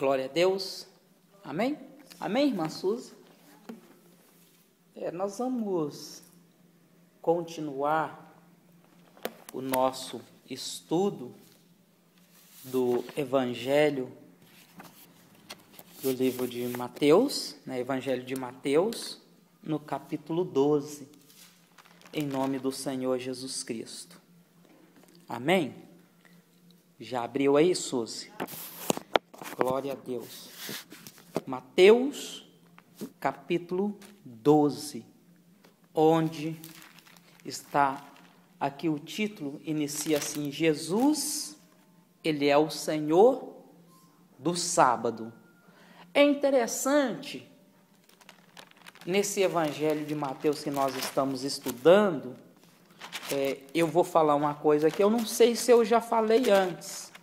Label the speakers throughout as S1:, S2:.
S1: Glória a Deus. Amém? Amém, irmã Suzy? Nós vamos continuar o nosso estudo do Evangelho do livro de Mateus, Evangelho de Mateus, no capítulo 12, em nome do Senhor Jesus Cristo. Amém? Já abriu aí, Suzy? Glória a Deus. Mateus, capítulo 12, onde está aqui o título, inicia assim: Jesus, Ele é o Senhor do sábado. É interessante, nesse Evangelho de Mateus que nós estamos estudando, eu vou falar uma coisa que eu não sei se eu já falei antes.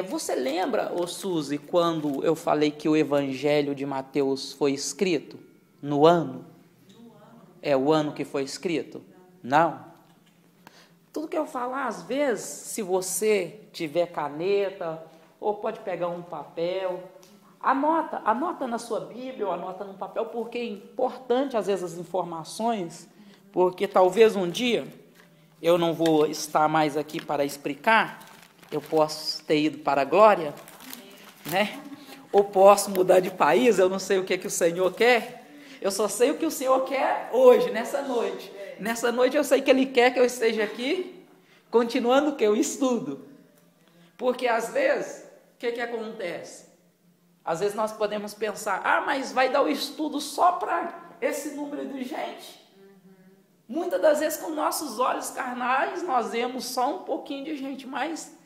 S1: Você lembra, Suzy, quando eu falei que o Evangelho de Mateus foi escrito? No ano? É o ano que foi escrito? Não. Tudo que eu falar, às vezes, se você tiver caneta, ou pode pegar um papel, anota na sua Bíblia, ou anota no papel, porque é importante, às vezes, as informações, porque talvez um dia eu não vou estar mais aqui para explicar, eu posso ter ido para a glória, né? Ou posso mudar de país, eu não sei o que o Senhor quer, eu só sei o que o Senhor quer hoje, nessa noite. Nessa noite eu sei que Ele quer que eu esteja aqui, continuando o que eu estudo. Porque às vezes, o que acontece? Às vezes nós podemos pensar, mas vai dar o estudo só para esse número de gente? Muitas das vezes com nossos olhos carnais nós vemos só um pouquinho de gente, mas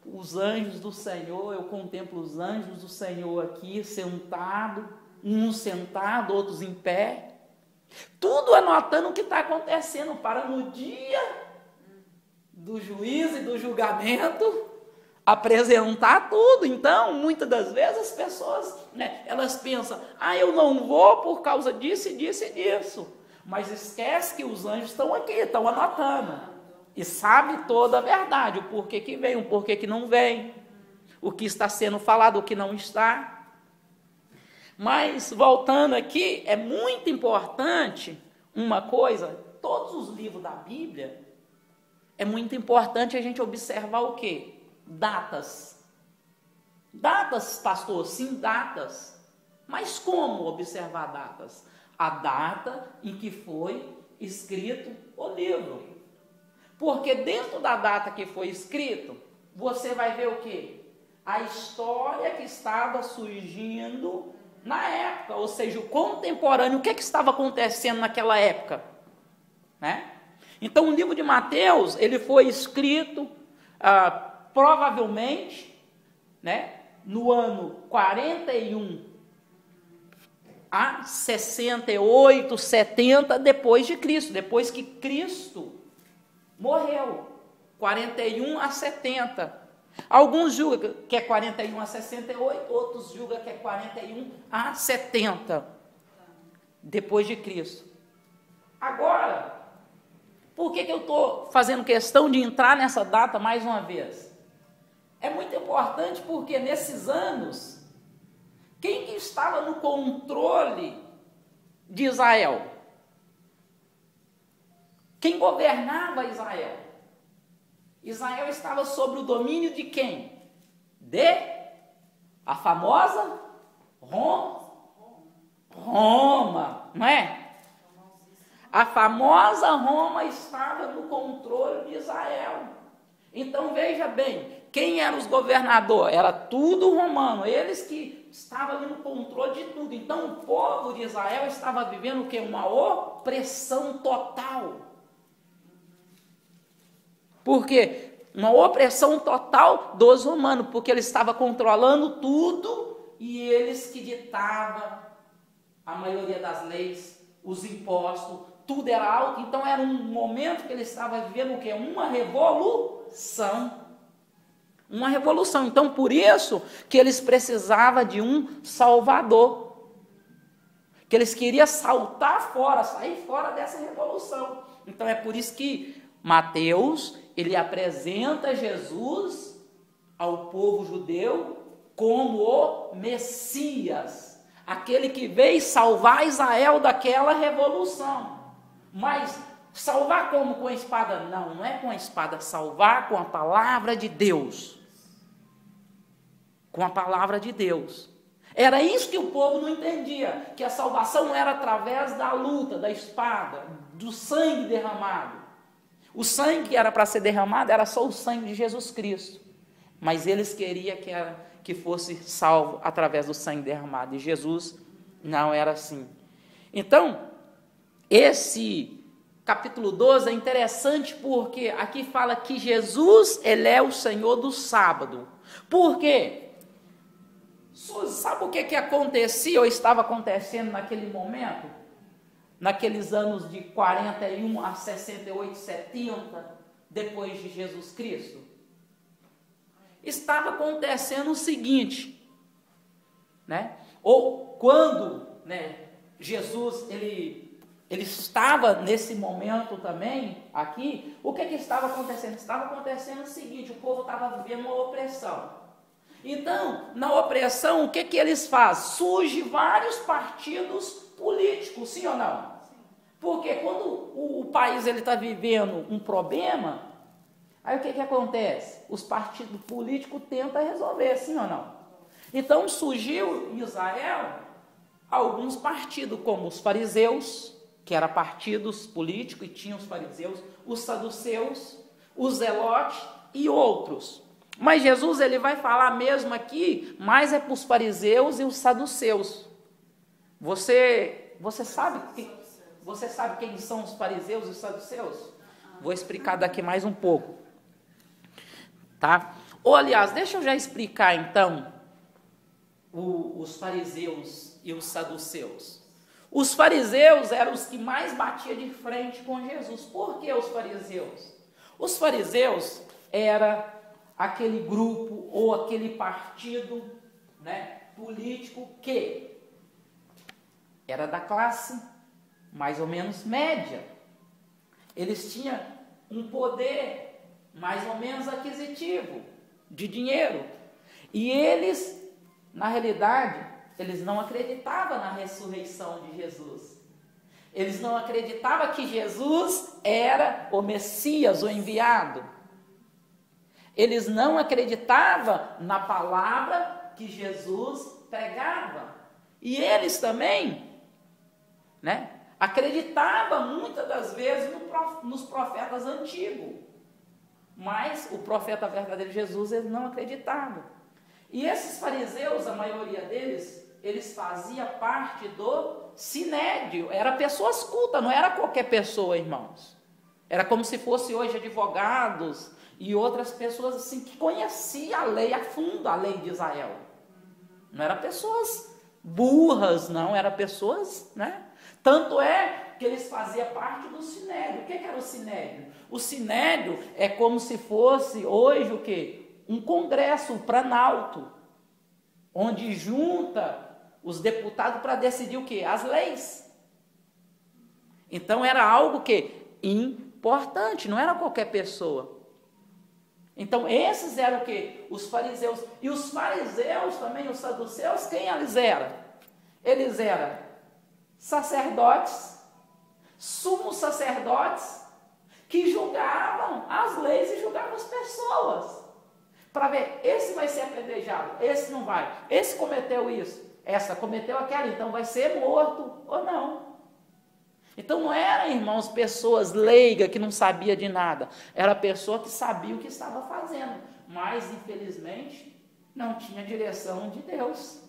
S1: os anjos do Senhor, eu contemplo os anjos do Senhor aqui, sentado, uns sentados, outros em pé, tudo anotando o que está acontecendo, para no dia do juízo e do julgamento, apresentar tudo. Então, muitas das vezes as pessoas, elas pensam, eu não vou por causa disso e disso e disso, mas esquece que os anjos estão aqui, estão anotando. E sabe toda a verdade, o porquê que vem, o porquê que não vem, o que está sendo falado, o que não está. Mas, voltando aqui, é muito importante uma coisa, todos os livros da Bíblia, é muito importante a gente observar o quê? Datas. Datas, pastor? Sim, datas. Mas como observar datas? A data em que foi escrito o livro. Porque dentro da data que foi escrito, você vai ver o quê? A história que estava surgindo na época, ou seja, o contemporâneo, o que estava acontecendo naquela época, né? Então, o livro de Mateus, ele foi escrito, provavelmente, no ano 41 a 68, 70 depois de Cristo, depois que Cristo morreu, 41 a 70. Alguns julgam que é 41 a 68, outros julgam que é 41 a 70 depois de Cristo. Agora, por que eu estou fazendo questão de entrar nessa data mais uma vez? É muito importante porque nesses anos, quem que estava no controle de Israel? Quem governava Israel? Israel estava sob o domínio de quem? De a famosa Roma, não é? A famosa Roma estava no controle de Israel. Então veja bem, quem eram os governadores? Era tudo romano, eles que estavam ali no controle de tudo. Então o povo de Israel estava vivendo o quê? Uma opressão total. Por quê? Uma opressão total dos romanos, porque eles estavam controlando tudo e eles que ditavam a maioria das leis, os impostos, tudo era alto. Então era um momento que eles estavam vivendo o quê? Uma revolução. Uma revolução. Então por isso que eles precisavam de um salvador. Que eles queriam saltar fora, sair fora dessa revolução. Então é por isso que Mateus, ele apresenta Jesus ao povo judeu como o Messias, aquele que veio salvar Israel daquela revolução. Mas salvar como? Com a espada? Não, não é com a espada, salvar com a palavra de Deus. Com a palavra de Deus. Era isso que o povo não entendia, que a salvação era através da luta, da espada, do sangue derramado. O sangue que era para ser derramado era só o sangue de Jesus Cristo. Mas eles queriam que fosse salvo através do sangue derramado. E Jesus não era assim. Então, esse capítulo 12 é interessante porque aqui fala que Jesus, ele é o Senhor do sábado. Por quê? Sabe o que acontecia ou estava acontecendo naquele momento? Naqueles anos de 41 a 68, 70, depois de Jesus Cristo? Estava acontecendo o seguinte, né? Ou quando, né, Jesus, ele estava nesse momento também, aqui, o que estava acontecendo? Estava acontecendo o seguinte, o povo estava vivendo uma opressão. Então, na opressão, o que eles fazem? Surgem vários partidos políticos, sim ou não? Porque quando o país está vivendo um problema, aí o que acontece? Os partidos políticos tentam resolver, sim ou não? Então, surgiu em Israel alguns partidos, como os fariseus, que eram partidos políticos, e tinham os fariseus, os saduceus, os zelotes e outros. Mas Jesus, ele vai falar mesmo aqui, mais é para os fariseus e os saduceus. Você sabe quem são os fariseus e os saduceus? Vou explicar daqui mais um pouco. Tá? Ou, aliás, deixa eu já explicar então os fariseus e os saduceus. Os fariseus eram os que mais batiam de frente com Jesus. Por que os fariseus? Os fariseus eram aquele grupo ou aquele partido, né, político que era da classe mais ou menos média. Eles tinham um poder mais ou menos aquisitivo de dinheiro. E eles, na realidade, eles não acreditavam na ressurreição de Jesus. Eles não acreditavam que Jesus era o Messias, o enviado. Eles não acreditavam na palavra que Jesus pregava. E eles também, né, acreditavam muitas das vezes nos profetas antigos. Mas o profeta verdadeiro Jesus, eles não acreditavam. E esses fariseus, a maioria deles, eles faziam parte do sinédrio. Era pessoas cultas, não era qualquer pessoa, irmãos. Era como se fosse hoje advogados e outras pessoas assim que conheciam a lei a fundo, a lei de Israel. Não eram pessoas burras, não, eram pessoas, né? Tanto é que eles faziam parte do sinédrio. O que era o sinédrio? O sinédrio é como se fosse hoje o quê? Um congresso, um planalto, onde junta os deputados para decidir o quê? As leis. Então era algo que importante, não era qualquer pessoa. Então, esses eram o quê? Os fariseus. E os fariseus também, os saduceus, quem eles eram? Eles eram sacerdotes, sumos sacerdotes, que julgavam as leis e julgavam as pessoas. Para ver, esse vai ser apedrejado, esse não vai. Esse cometeu isso, essa cometeu aquela, então vai ser morto ou não. Então não eram, irmãos, pessoas leigas que não sabiam de nada. Era pessoa que sabia o que estava fazendo. Mas, infelizmente, não tinha direção de Deus.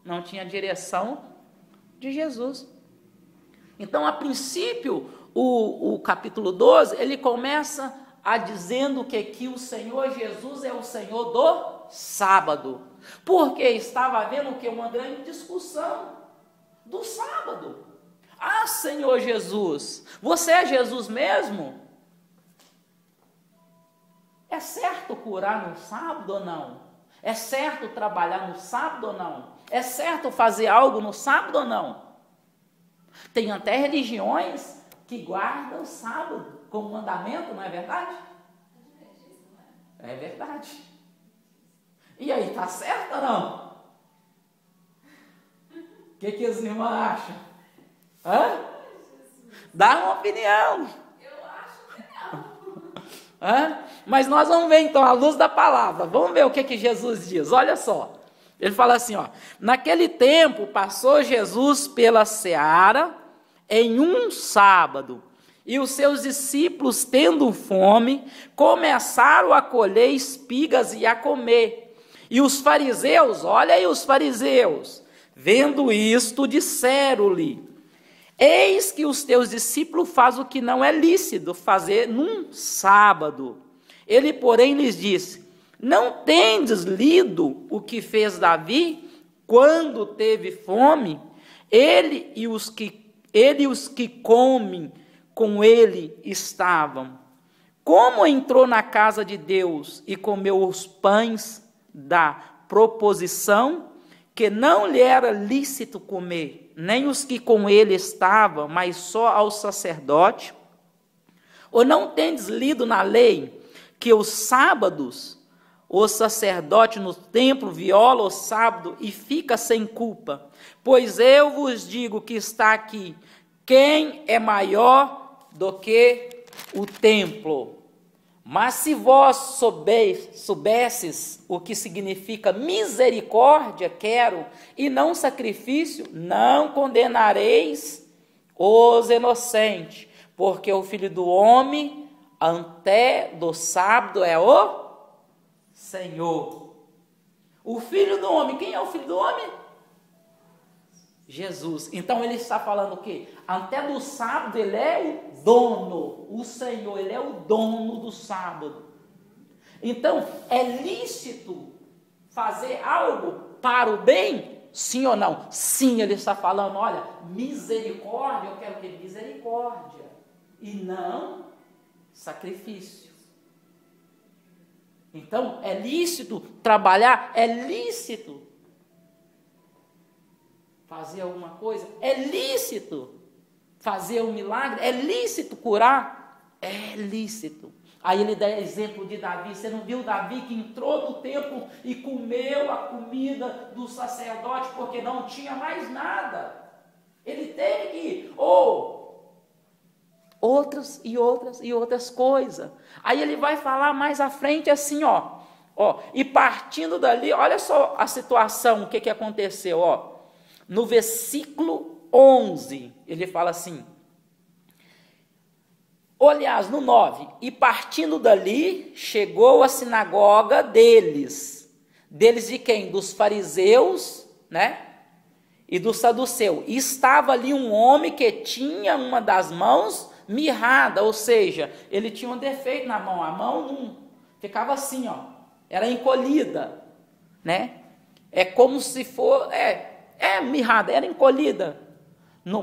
S1: Não tinha direção de Jesus. Então, a princípio, o capítulo 12, ele começa a dizendo que o Senhor Jesus é o Senhor do sábado. Porque estava havendo o quê? Uma grande discussão do sábado. Ah, Senhor Jesus, você é Jesus mesmo? É certo curar no sábado ou não? É certo trabalhar no sábado ou não? É certo fazer algo no sábado ou não? Tem até religiões que guardam o sábado como mandamento, não é verdade? É verdade. E aí, tá certo ou não? O que os irmãos acham? Hã? Dá uma opinião.
S2: Eu acho que não.
S1: Hã? Mas nós vamos ver então, à luz da palavra, vamos ver o que Jesus diz. Olha só, ele fala assim, ó: naquele tempo passou Jesus pela seara em um sábado, e os seus discípulos, tendo fome, começaram a colher espigas e a comer. E os fariseus, olha aí os fariseus, vendo isto, disseram-lhe: eis que os teus discípulos fazem o que não é lícito fazer num sábado. Ele, porém, lhes disse: não tendes lido o que fez Davi quando teve fome? Ele e os que comem com ele estavam. Como entrou na casa de Deus e comeu os pães da proposição, que não lhe era lícito comer, nem os que com ele estavam, mas só ao sacerdote? Ou não tendes lido na lei que os sábados, o sacerdote no templo viola o sábado e fica sem culpa? Pois eu vos digo que está aqui, quem é maior do que o templo? Mas se vós soubesses o que significa misericórdia, quero, e não sacrifício, não condenareis os inocentes, porque o Filho do Homem, até do sábado, é o Senhor. O Filho do Homem, quem é o Filho do Homem? Jesus. Então ele está falando o quê? Até do sábado ele é o dono, o Senhor, ele é o dono do sábado. Então, é lícito fazer algo para o bem? Sim ou não? Sim, ele está falando, olha, misericórdia, eu quero ter misericórdia, e não sacrifício. Então, é lícito trabalhar, é lícito fazer alguma coisa, é lícito fazer um milagre, é lícito curar, é lícito. Aí ele dá exemplo de Davi. Você não viu Davi que entrou no templo e comeu a comida do sacerdote porque não tinha mais nada? Ele teve que ir, outras e outras e outras coisas. Aí ele vai falar mais à frente assim, ó, e partindo dali, olha só a situação, o que aconteceu, ó. No versículo 11, ele fala assim, aliás, no 9, e partindo dali, chegou à sinagoga deles de quem? Dos fariseus, né? E do saduceu. E estava ali um homem que tinha uma das mãos mirrada, ou seja, ele tinha um defeito na mão, a mão não ficava assim, ó, era encolhida, né? É como se for, mirrada, era encolhida.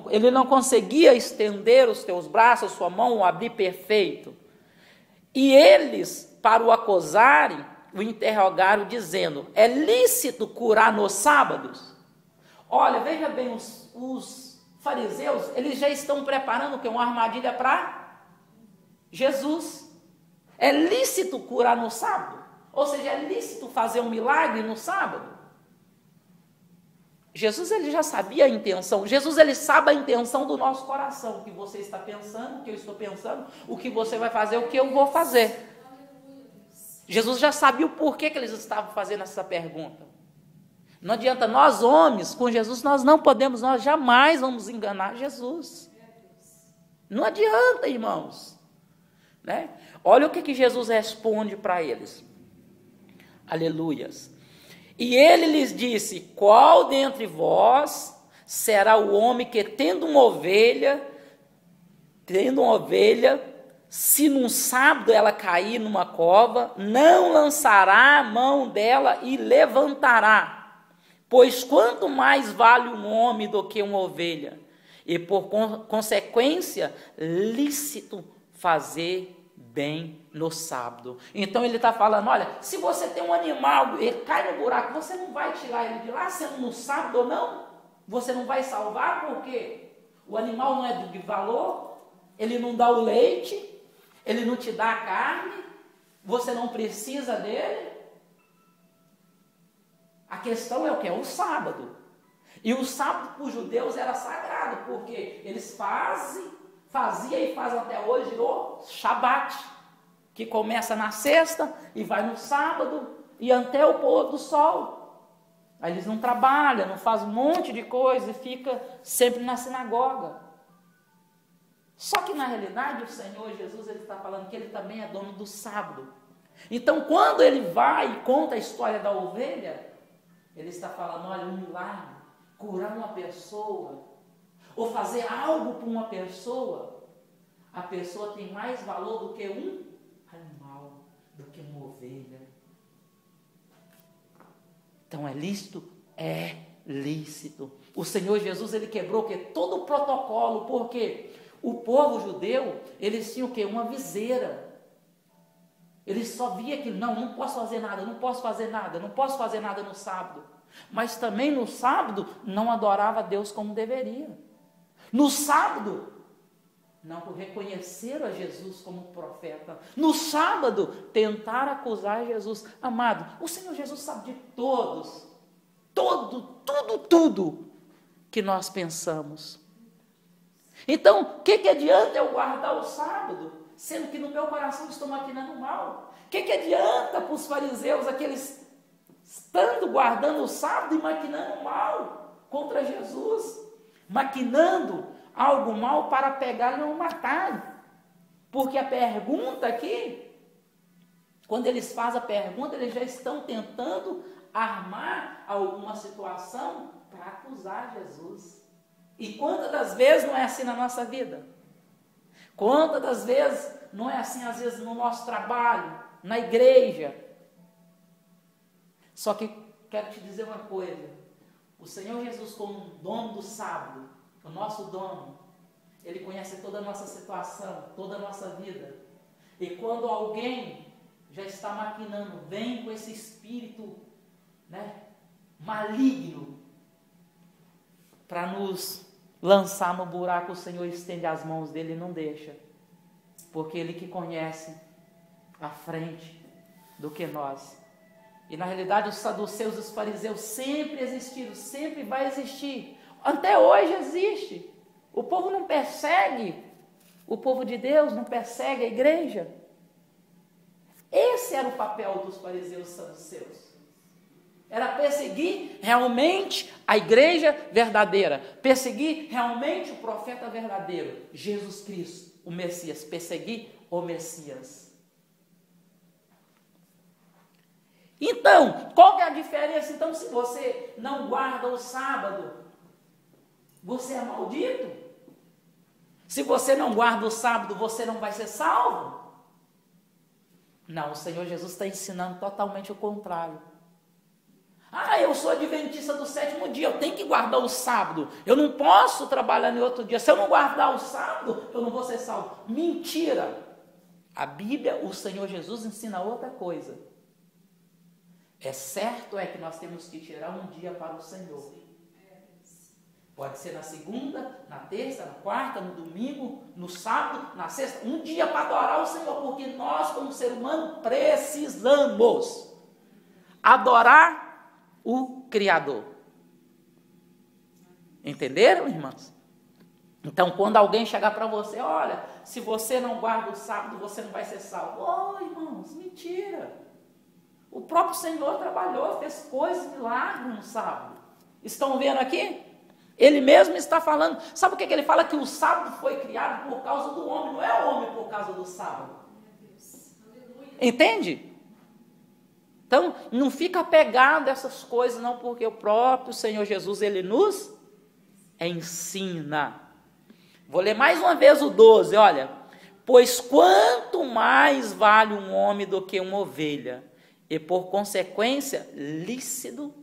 S1: Ele não conseguia estender os teus braços, sua mão, abrir perfeito. E eles, para o acusarem, o interrogaram dizendo: é lícito curar nos sábados? Olha, veja bem, os fariseus, eles já estão preparando o quê? Uma armadilha para Jesus. É lícito curar no sábado? Ou seja, é lícito fazer um milagre no sábado? Jesus, ele já sabia a intenção. Jesus, ele sabe a intenção do nosso coração. O que você está pensando, o que eu estou pensando, o que você vai fazer, o que eu vou fazer. Jesus já sabia o porquê que eles estavam fazendo essa pergunta. Não adianta, nós homens, com Jesus, nós jamais vamos enganar Jesus. Não adianta, irmãos. Né? Olha o que Jesus responde para eles. Aleluias. E ele lhes disse: qual dentre vós será o homem que, tendo uma ovelha, se num sábado ela cair numa cova, não lançará a mão dela e levantará? Pois quanto mais vale um homem do que uma ovelha? E por consequência, lícito fazer bem no sábado. Então ele está falando, olha, se você tem um animal, ele cai no buraco, você não vai tirar ele de lá, sendo no sábado ou não? Você não vai salvar, porque o animal não é de valor, ele não dá o leite, ele não te dá a carne, você não precisa dele. questão é o que? É o sábado. E o sábado para os judeus era sagrado, porque eles faziam e fazem até hoje o Shabat, que começa na sexta e vai no sábado e até o pôr do sol. Aí eles não trabalham, não fazem um monte de coisa e fica sempre na sinagoga. Só que na realidade o Senhor Jesus, ele está falando que ele também é dono do sábado. Então quando ele vai e conta a história da ovelha, ele está falando, olha, um milagre, curar uma pessoa, ou fazer algo para uma pessoa, a pessoa tem mais valor do que um animal, do que uma ovelha. Então é lícito? É lícito. O Senhor Jesus, ele quebrou o quê? Todo o protocolo, porque o povo judeu, eles tinham o quê? Uma viseira. Eles só via aquilo, não posso fazer nada, não posso fazer nada, não posso fazer nada no sábado. Mas também no sábado não adorava a Deus como deveria. No sábado não reconheceram a Jesus como profeta. No sábado tentaram acusar Jesus. Amado, o Senhor Jesus sabe de todos, tudo que nós pensamos. Então, o que adianta eu guardar o sábado, sendo que no meu coração estou maquinando mal? O que adianta para os fariseus, aqueles estando guardando o sábado e maquinando mal contra Jesus, maquinando algo mal para pegar e não matar? Porque a pergunta aqui, quando eles fazem a pergunta, eles já estão tentando armar alguma situação para acusar Jesus. E quantas das vezes não é assim na nossa vida? Quantas das vezes não é assim, às vezes, no nosso trabalho, na igreja? Só que quero te dizer uma coisa, o Senhor Jesus, como dono do sábado, o nosso dono, ele conhece toda a nossa situação, toda a nossa vida. E quando alguém já está maquinando, vem com esse espírito, maligno, para nos lançar no buraco, o Senhor estende as mãos dele e não deixa, porque ele que conhece a frente do que nós. E na realidade os saduceus e os fariseus sempre existiram, sempre vai existir, até hoje existe. O povo não persegue o povo de Deus, não persegue a igreja. Esse era o papel dos fariseus e saduceus. Era perseguir realmente a igreja verdadeira, perseguir realmente o profeta verdadeiro, Jesus Cristo, o Messias, perseguir o Messias. Então, qual que é a diferença? Então, se você não guarda o sábado, você é maldito? Se você não guarda o sábado, você não vai ser salvo? Não, o Senhor Jesus está ensinando totalmente o contrário. Eu sou adventista do sétimo dia, eu tenho que guardar o sábado, eu não posso trabalhar no outro dia, se eu não guardar o sábado, eu não vou ser salvo. Mentira! A Bíblia, o Senhor Jesus ensina outra coisa. É certo que nós temos que tirar um dia para o Senhor. Pode ser na segunda, na terça, na quarta, no domingo, no sábado, na sexta, um dia para adorar o Senhor, porque nós, como ser humano, precisamos adorar o Criador. Entenderam, irmãos? Então, quando alguém chegar para você, olha, se você não guarda o sábado, você não vai ser salvo. Irmãos, mentira. O próprio Senhor trabalhou, fez coisas, milagres no sábado. Estão vendo aqui? Ele mesmo está falando. Sabe o que ele fala? Que o sábado foi criado por causa do homem, não é o homem por causa do sábado. Entende? Então, não fica apegado a essas coisas, não, porque o próprio Senhor Jesus, ele nos ensina. Vou ler mais uma vez o 12, olha. Pois quanto mais vale um homem do que uma ovelha, e por consequência, lícito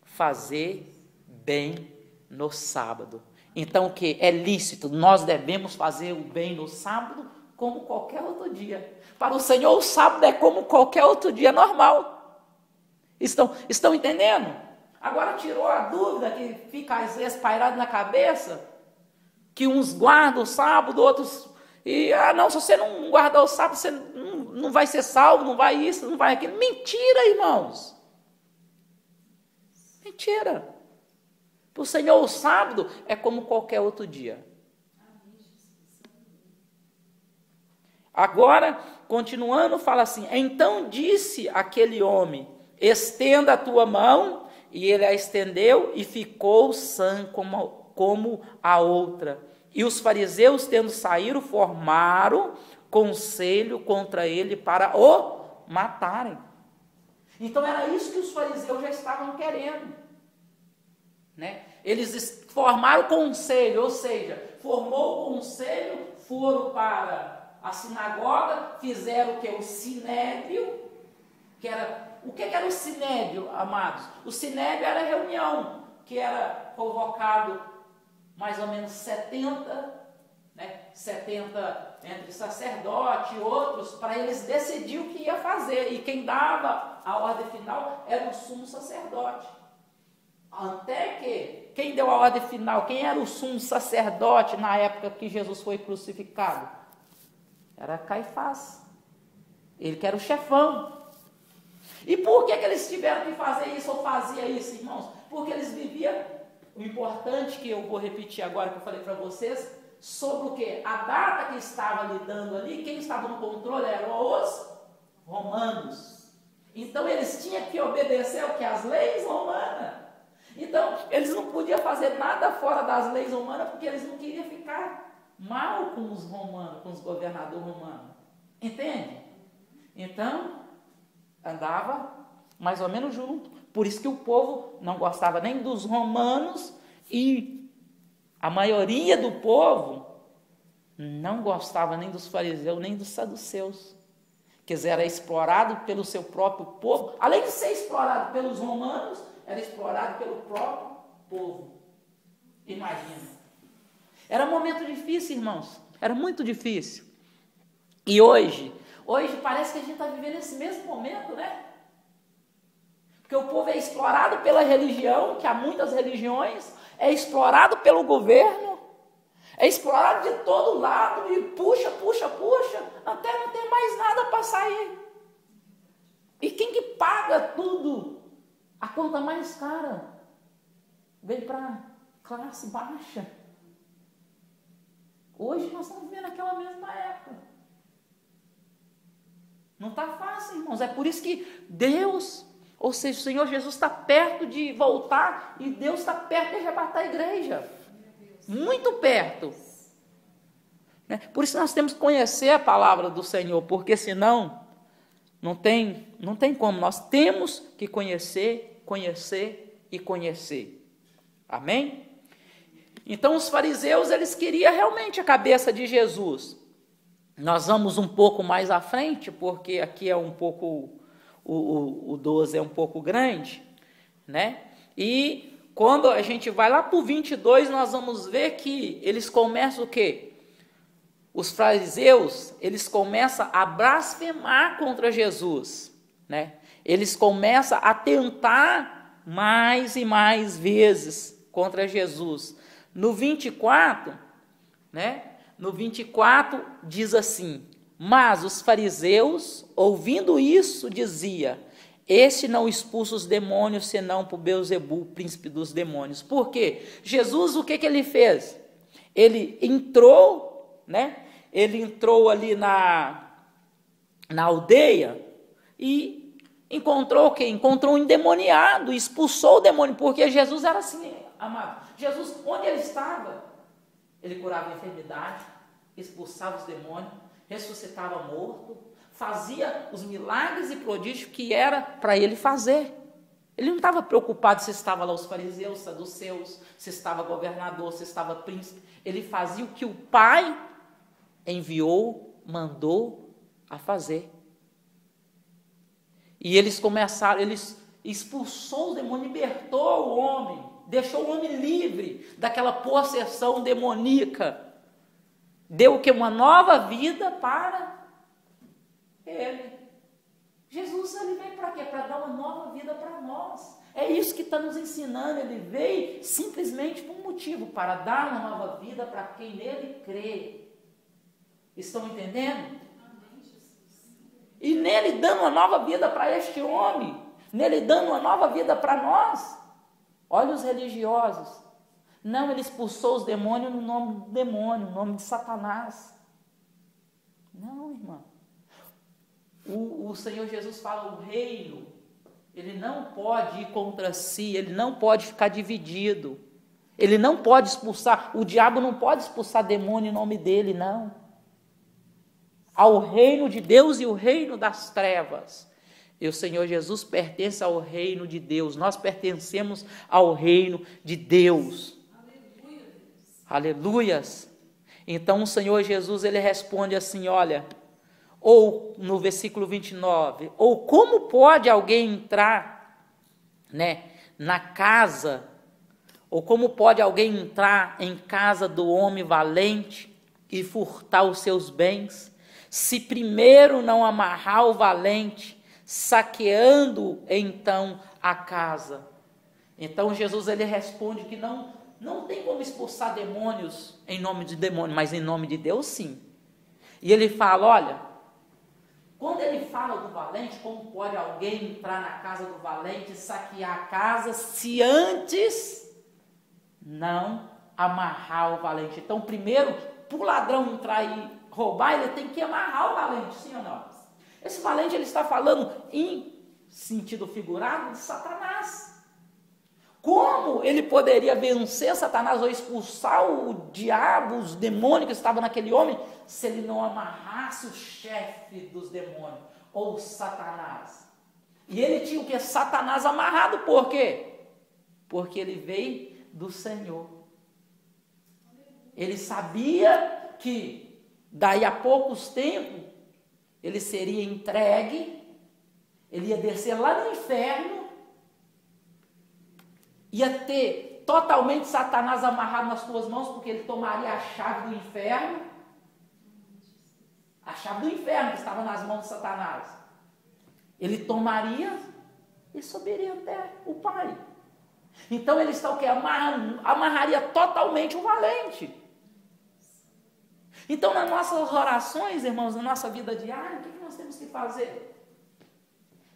S1: fazer bem no sábado. Então, o que? É lícito, nós devemos fazer o bem no sábado como qualquer outro dia. Para o Senhor, o sábado é como qualquer outro dia normal. Estão entendendo? Agora tirou a dúvida que fica às vezes pairado na cabeça, que uns guardam o sábado, outros... se você não guardar o sábado, você não vai ser salvo, não vai isso, não vai aquilo. Mentira, irmãos. Mentira. Para o Senhor, o sábado é como qualquer outro dia. Agora, continuando, fala assim: então disse aquele homem, estenda a tua mão, e ele a estendeu, e ficou sã como a outra. E os fariseus, tendo saído, formaram conselho contra ele para o matarem. Então era isso que os fariseus já estavam querendo, né? Eles formaram conselho, ou seja, formou o conselho, foram para a sinagoga, fizeram o que? O sinédrio, que era... O que era o sinédrio, amados? O sinédrio era a reunião, que era convocado mais ou menos 70, né? 70 entre sacerdote e outros, para eles decidir o que ia fazer. E quem dava a ordem final era o sumo sacerdote. Até que, quem deu a ordem final, quem era o sumo sacerdote na época que Jesus foi crucificado? Era Caifás. Ele que era o chefão. E por que eles tiveram que fazer isso ou fazia isso, irmãos? Porque eles viviam, o importante que eu vou repetir agora que eu falei para vocês, sobre o que? A data que estava lidando ali, quem estava no controle eram os romanos. Então eles tinham que obedecer o que? As leis romanas. Então eles não podiam fazer nada fora das leis romanas, porque eles não queriam ficar mal com os romanos, com os governadores romanos. Entende? Então andava mais ou menos junto. Por isso que o povo não gostava nem dos romanos, e a maioria do povo não gostava nem dos fariseus, nem dos saduceus, que era explorado pelo seu próprio povo. Além de ser explorado pelos romanos, era explorado pelo próprio povo. Imagina. Era um momento difícil, irmãos. Era muito difícil. E hoje parece que a gente está vivendo esse mesmo momento, né? Porque o povo é explorado pela religião, que há muitas religiões, é explorado pelo governo, é explorado de todo lado, e puxa, até não tem mais nada para sair. E quem que paga tudo? A conta mais cara vem para a classe baixa. Hoje nós estamos vivendo aquela mesma época. Não está fácil, irmãos. É por isso que Deus, ou seja, o Senhor Jesus está perto de voltar, e Deus está perto de arrebatar a igreja. Muito perto. Por isso nós temos que conhecer a palavra do Senhor, porque senão não tem como. Nós temos que conhecer e conhecer. Amém? Então os fariseus, eles queriam realmente a cabeça de Jesus. Nós vamos um pouco mais à frente, porque aqui é um pouco, o 12 é um pouco grande, né? E quando a gente vai lá para o 22, nós vamos ver que eles começam o quê? Os fariseus, eles começam a blasfemar contra Jesus, né? Eles começam a tentar mais e mais vezes contra Jesus. No 24, né? No 24 diz assim: mas os fariseus, ouvindo isso, dizia: este não expulsa os demônios, senão por Beelzebul, príncipe dos demônios. Por quê? Jesus, o que ele fez? Ele entrou, né? Ele entrou ali na aldeia e encontrou o quê? Encontrou um endemoniado, expulsou o demônio, porque Jesus era assim, amado. Jesus, onde ele estava, ele curava a enfermidade, expulsava os demônios, ressuscitava morto, fazia os milagres e prodígios que era para ele fazer. Ele não estava preocupado se estava lá os fariseus, saduceus, se estava governador, se estava príncipe. Ele fazia o que o Pai enviou, mandou a fazer. E eles começaram, eles expulsou os demônios, libertou o homem, deixou o homem livre daquela possessão demoníaca. Deu o que? Uma nova vida para ele. Jesus, ele veio para quê? Para dar uma nova vida para nós. É isso que está nos ensinando. Ele veio simplesmente por um motivo, para dar uma nova vida para quem nele crê. Estão entendendo? E nele dando uma nova vida para este homem, nele dando uma nova vida para nós, Olha os religiosos. Não, ele expulsou os demônios no nome do demônio, no nome de Satanás. Não, irmão. O Senhor Jesus fala, o reino, ele não pode ir contra si, ele não pode ficar dividido. Ele não pode expulsar, o diabo não pode expulsar demônio em nome dele, não. Há o reino de Deus e o reino das trevas. E o Senhor Jesus pertence ao reino de Deus. Nós pertencemos ao reino de Deus. Aleluias. Então o Senhor Jesus, ele responde assim, olha, ou no versículo 29, ou como pode alguém entrar, né, na casa, ou como pode alguém entrar em casa do homem valente e furtar os seus bens, se primeiro não amarrar o valente, saqueando então a casa? Então Jesus, ele responde que não tem como expulsar demônios em nome de demônio, mas em nome de Deus sim. E ele fala, olha, quando ele fala do valente, como pode alguém entrar na casa do valente e saquear a casa se antes não amarrar o valente? Então primeiro, para o ladrão entrar e roubar, ele tem que amarrar o valente, sim ou não? Esse valente, ele está falando em sentido figurado de Satanás. Como ele poderia vencer Satanás ou expulsar o diabo, os demônios que estavam naquele homem, se ele não amarrasse o chefe dos demônios, ou Satanás? E ele tinha o que? Satanás amarrado, por quê? Porque ele veio do Senhor. Ele sabia que daí a poucos tempos ele seria entregue, ele ia descer lá no inferno, ia ter totalmente Satanás amarrado nas suas mãos, porque ele tomaria a chave do inferno, a chave do inferno que estava nas mãos de Satanás. Ele tomaria e subiria até o Pai. Então ele está o quê? Amarraria totalmente o valente. Então, nas nossas orações, irmãos, na nossa vida diária, o que nós temos que fazer?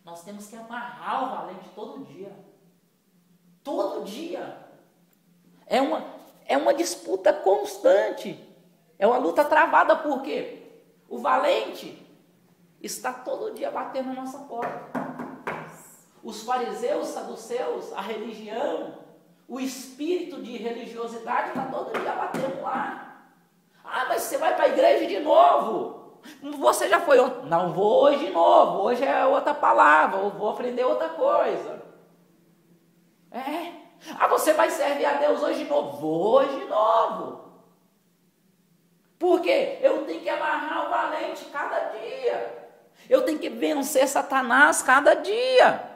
S1: Nós temos que amarrar o valente todo dia. Todo dia. É uma disputa constante. É uma luta travada, por quê? O valente está todo dia batendo na nossa porta. Os fariseus, saduceus, a religião, o espírito de religiosidade está todo dia batendo lá. Ah, mas você vai para a igreja de novo. Você já foi ontem? Não vou hoje de novo. Hoje é outra palavra. Eu vou aprender outra coisa. Ah, você vai servir a Deus hoje de novo? Vou hoje de novo. Por quê? Eu tenho que amarrar o valente cada dia. Eu tenho que vencer Satanás cada dia.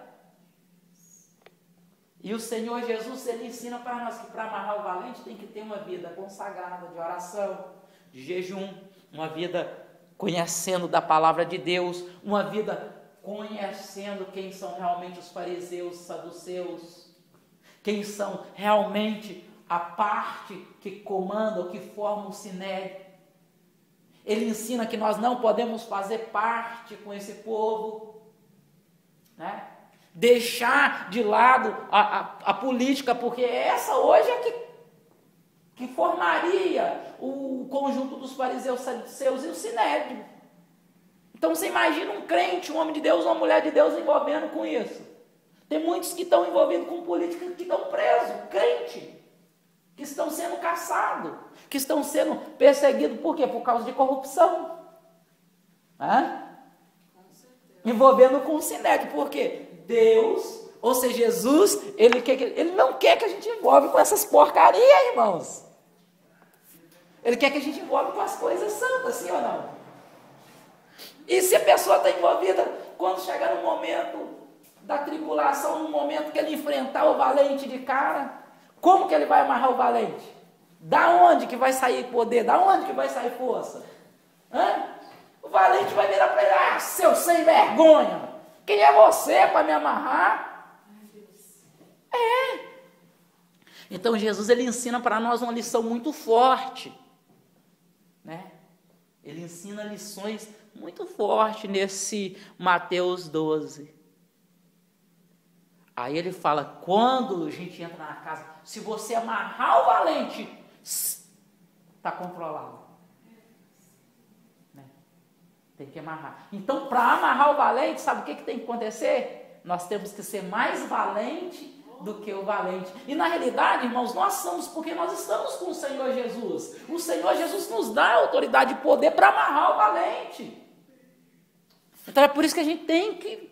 S1: E o Senhor Jesus, ele ensina para nós que para amarrar o valente tem que ter uma vida consagrada de oração, de jejum, uma vida conhecendo da palavra de Deus, uma vida conhecendo quem são realmente os fariseus, saduceus, quem são realmente a parte que comanda ou que forma o sinédrio. Ele ensina que nós não podemos fazer parte com esse povo, né? Deixar de lado a política, porque essa hoje é que formaria o conjunto dos fariseus, saduceus e o sinédrio. Então você imagina um crente, um homem de Deus, uma mulher de Deus envolvendo com isso. Tem muitos que estão envolvidos com política que estão presos, crente, que estão sendo caçados, que estão sendo perseguidos, por quê? Por causa de corrupção. Envolvendo com o sinédrio, por quê? Deus, ou seja, Jesus, ele não quer que a gente envolve com essas porcarias, irmãos. Ele quer que a gente envolve com as coisas santas, sim ou não? E se a pessoa está envolvida, quando chegar no momento da tribulação, no momento que ele enfrentar o valente de cara, como que ele vai amarrar o valente? Da onde que vai sair poder? Da onde que vai sair força? O valente vai virar para ele, seu sem vergonha! Quem é você para me amarrar? Então Jesus, ele ensina para nós uma lição muito forte, né? Ele ensina lições muito fortes nesse Mateus 12. Aí ele fala, quando a gente entra na casa, se você amarrar o valente, está controlado. Né? Tem que amarrar. Então, para amarrar o valente, sabe o que tem que acontecer? Nós temos que ser mais valente do que o valente. E na realidade, irmãos, nós somos, porque nós estamos com o Senhor Jesus. O Senhor Jesus nos dá autoridade e poder para amarrar o valente. Então é por isso que a gente tem que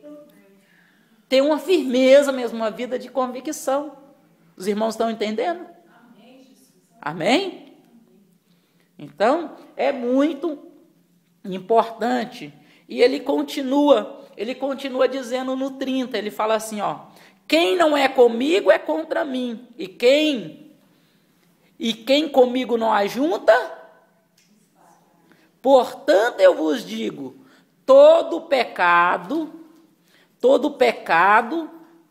S1: ter uma firmeza mesmo, uma vida de convicção. Os irmãos estão entendendo? Amém? Então, é muito importante. E ele continua dizendo no 30, ele fala assim, ó, quem não é comigo é contra mim, e quem comigo não ajunta, portanto eu vos digo, todo pecado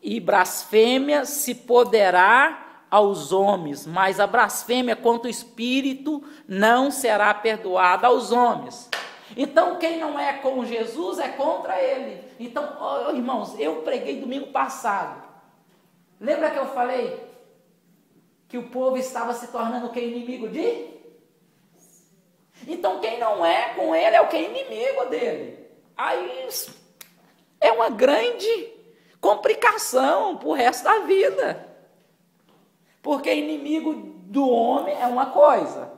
S1: e blasfêmia se poderá aos homens, mas a blasfêmia contra o Espírito não será perdoada aos homens. Então, quem não é com Jesus é contra ele. Então, irmãos, eu preguei domingo passado. Lembra que eu falei que o povo estava se tornando que inimigo de? Então, quem não é com ele é o que é inimigo dele. Aí é uma grande complicação para o resto da vida. Porque inimigo do homem é uma coisa.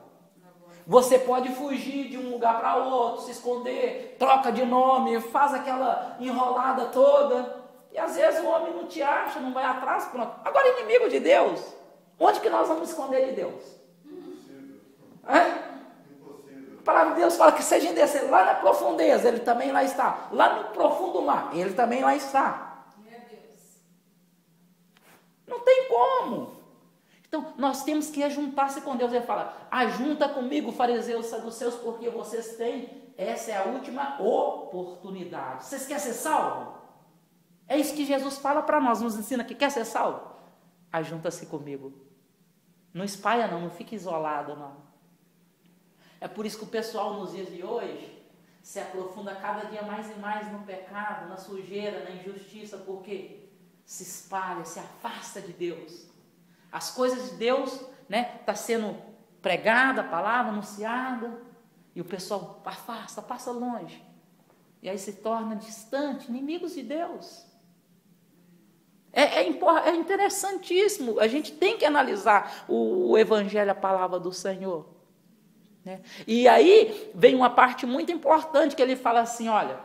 S1: Você pode fugir de um lugar para outro, se esconder, troca de nome, faz aquela enrolada toda. E às vezes o homem não te acha, não vai atrás, pronto. Agora, inimigo de Deus, onde que nós vamos esconder de Deus? Impossível. A palavra de Deus fala que se a gente descer lá na profundeza, ele também lá está. Lá no profundo mar, ele também lá está. Meu Deus. Não tem como. Então, nós temos que ajuntar-se com Deus. Ele fala, ajunta comigo, fariseus, saduceus, porque vocês têm, essa é a última oportunidade. Vocês querem ser salvos? É isso que Jesus fala para nós, nos ensina que quer ser salvo? Ajunta-se comigo. Não espalha não fique isolado não. É por isso que o pessoal nos dias de hoje se aprofunda cada dia mais e mais no pecado, na sujeira, na injustiça, porque se espalha, se afasta de Deus. As coisas de Deus, né, tá sendo pregada, a palavra anunciada, e o pessoal afasta, passa longe. E aí se torna distante, inimigos de Deus. É interessantíssimo, a gente tem que analisar o Evangelho, a palavra do Senhor. Né? E aí vem uma parte muito importante que ele fala assim, olha,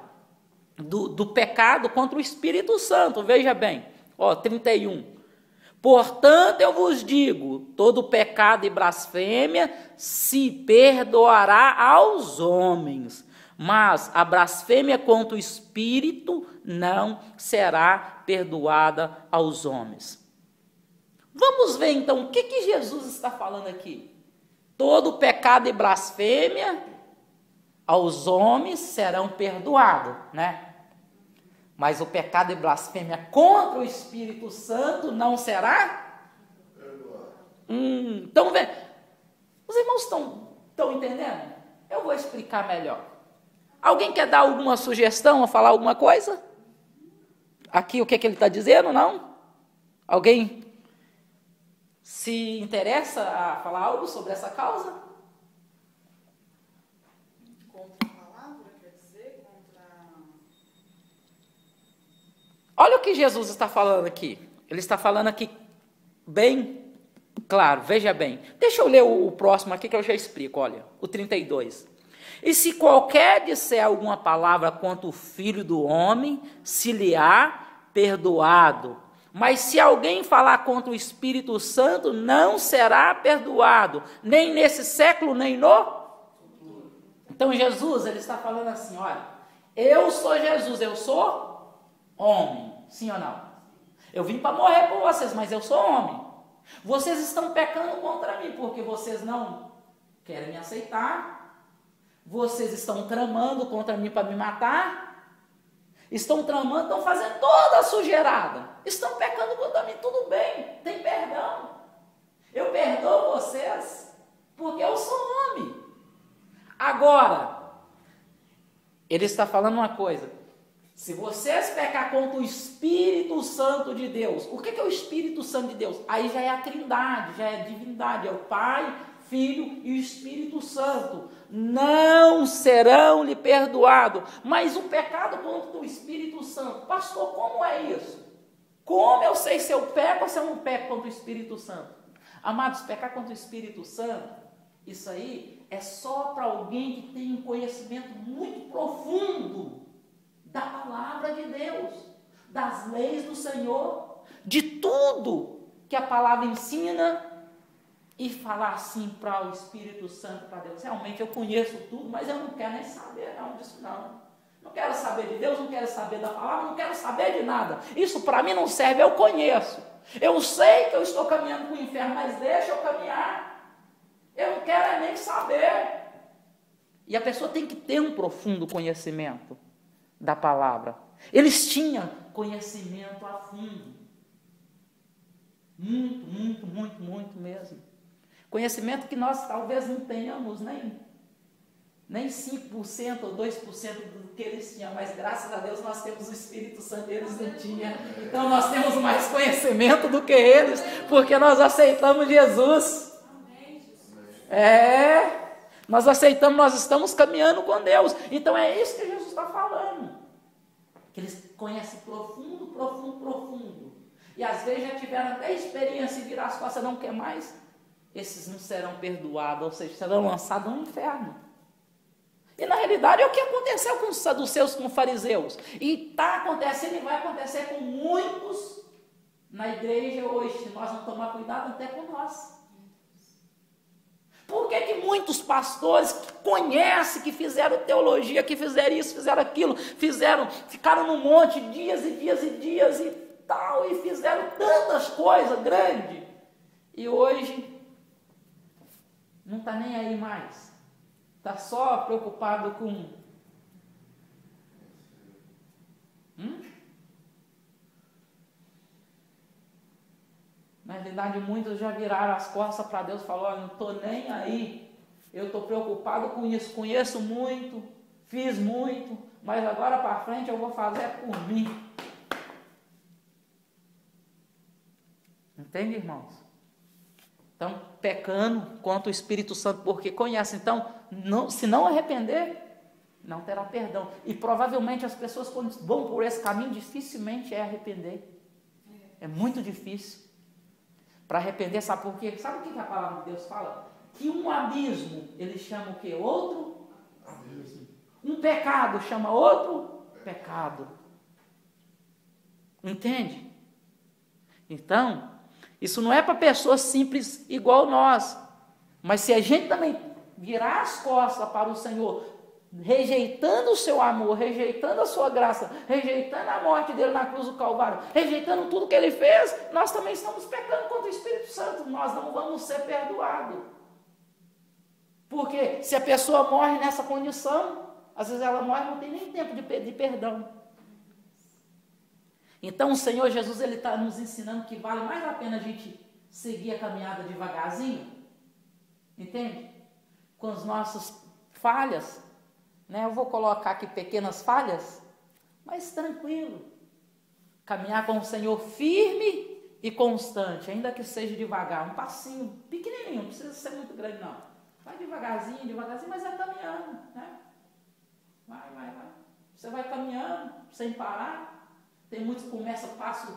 S1: do pecado contra o Espírito Santo, veja bem, 31. Portanto eu vos digo, todo pecado e blasfêmia se perdoará aos homens, mas a blasfêmia contra o Espírito não será perdoada aos homens. Vamos ver então o que Jesus está falando aqui. Todo pecado e blasfêmia aos homens serão perdoados, né? Mas o pecado e blasfêmia contra o Espírito Santo não será perdoado. Então, os irmãos estão entendendo? Eu vou explicar melhor. Alguém quer dar alguma sugestão ou falar alguma coisa? Aqui o que ele está dizendo, não? Alguém se interessa a falar algo sobre essa causa?
S2: Contra a palavra, quer dizer?
S1: Olha o que Jesus está falando aqui. Ele está falando aqui bem claro, veja bem. Deixa eu ler o próximo aqui que eu já explico, olha, o 32. E se qualquer disser alguma palavra contra o Filho do Homem, se lhe há perdoado. Mas se alguém falar contra o Espírito Santo, não será perdoado, nem nesse século, nem no futuro. Então Jesus, ele está falando assim, olha, eu sou Jesus, eu sou homem, sim ou não? Eu vim para morrer por vocês, mas eu sou homem. Vocês estão pecando contra mim, porque vocês não querem me aceitar. Vocês estão tramando contra mim para me matar. Estão tramando, estão fazendo toda a sujeirada. Estão pecando contra mim, tudo bem, tem perdão. Eu perdoo vocês, porque eu sou homem. Agora, ele está falando uma coisa. Se vocês pecar contra o Espírito Santo de Deus, o que é o Espírito Santo de Deus? Aí já é a trindade, já é a divindade, é o Pai, Filho e o Espírito Santo. Não serão lhe perdoados. Mas o pecado contra o Espírito Santo, pastor, como é isso? Como eu sei se eu peco ou se eu não peco contra o Espírito Santo? Amados, pecar contra o Espírito Santo, isso aí é só para alguém que tem um conhecimento muito profundo da palavra de Deus, das leis do Senhor, de tudo que a palavra ensina, e falar assim para o Espírito Santo, para Deus: realmente eu conheço tudo, mas eu não quero nem saber disso não. Não quero saber de Deus, não quero saber da palavra, não quero saber de nada. Isso para mim não serve, eu conheço. Eu sei que eu estou caminhando para o inferno, mas deixa eu caminhar. Eu não quero nem saber. E a pessoa tem que ter um profundo conhecimento da palavra. Eles tinham conhecimento a fundo. Muito mesmo. Conhecimento que nós talvez não tenhamos nem 5% ou 2% do que eles tinham, mas graças a Deus nós temos o Espírito Santo, eles não tinham. Então nós temos mais conhecimento do que eles, porque nós aceitamos Jesus. Nós aceitamos, nós estamos caminhando com Deus. Então é isso que Jesus está falando. Que eles conhecem profundo. E às vezes já tiveram até experiência de virar as costas, não quer mais. Esses não serão perdoados, ou seja, serão lançados no inferno. E na realidade é o que aconteceu com os saduceus, com os fariseus. E está acontecendo e vai acontecer com muitos na igreja hoje, se nós não tomar cuidado até com nós. Por que muitos pastores que conhecem, que fizeram teologia, que fizeram isso, fizeram aquilo, ficaram no monte dias e tal, e fizeram tantas coisas grandes, e hoje não está nem aí mais, está só preocupado com na realidade muitos já viraram as costas para Deus e falaram: olha, não estou nem aí, eu estou preocupado com isso, conheço muito, fiz muito, mas agora para frente eu vou fazer por mim. Entende, irmãos? Então, pecando contra o Espírito Santo, porque conhece. Então, se não arrepender, não terá perdão. E provavelmente as pessoas, quando vão por esse caminho, dificilmente é arrepender. É muito difícil. Para arrepender, sabe por quê? Sabe o que a palavra de Deus fala? Que um abismo, ele chama o quê? Outro abismo. Um pecado chama outro pecado. Entende? Então, isso não é para pessoas simples igual nós. Mas se a gente também virar as costas para o Senhor, rejeitando o seu amor, rejeitando a sua graça, rejeitando a morte dele na cruz do Calvário, rejeitando tudo que ele fez, nós também estamos pecando contra o Espírito Santo. Nós não vamos ser perdoados. Porque se a pessoa morre nessa condição, às vezes ela morre e não tem nem tempo de pedir perdão. Então o Senhor Jesus, ele está nos ensinando que vale mais a pena a gente seguir a caminhada devagarzinho, entende? Com as nossas falhas, né? Eu vou colocar aqui pequenas falhas, mas tranquilo. Caminhar com o Senhor firme e constante, ainda que seja devagar, um passinho pequenininho, não precisa ser muito grande não. Vai devagarzinho, mas vai caminhando, né? Vai. Você vai caminhando sem parar. Tem muitos que começam passos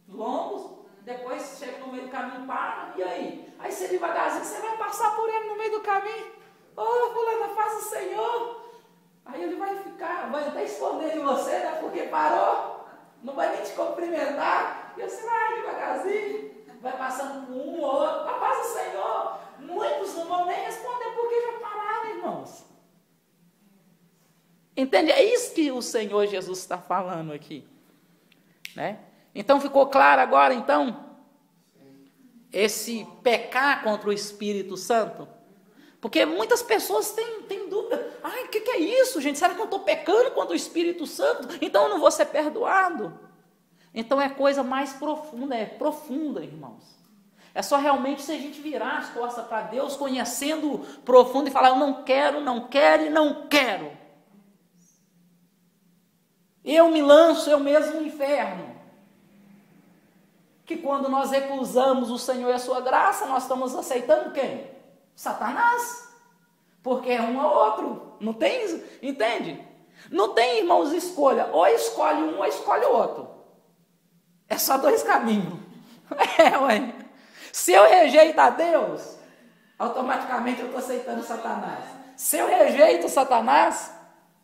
S1: longos, depois chega no meio do caminho, para, e aí? Aí você devagarzinho, você vai passar por ele no meio do caminho. Ô, fulana, faz o Senhor. Aí ele vai até esconder de você, né? Porque parou, não vai nem te cumprimentar. E você vai devagarzinho, vai passando por um ou outro, faz o Senhor. Muitos não vão nem responder porque já pararam, irmãos. Entende? É isso que o Senhor Jesus está falando aqui. Né? Então ficou claro agora, então, esse pecar contra o Espírito Santo? Porque muitas pessoas têm dúvida. Ai, o que é isso, gente? Será que eu estou pecando contra o Espírito Santo? Então eu não vou ser perdoado? Então é coisa mais profunda, irmãos. É só realmente se a gente virar as costas para Deus, conhecendo profundo e falar: eu não quero. Eu me lanço eu mesmo no inferno. Que quando nós recusamos o Senhor e a sua graça, nós estamos aceitando quem? Satanás. Porque é um ou outro. Não tem isso? Entende? Não tem, irmãos, escolha. Ou escolhe um ou escolhe o outro. É só dois caminhos. Ué. Se eu rejeito a Deus, automaticamente eu estou aceitando Satanás. Se eu rejeito Satanás,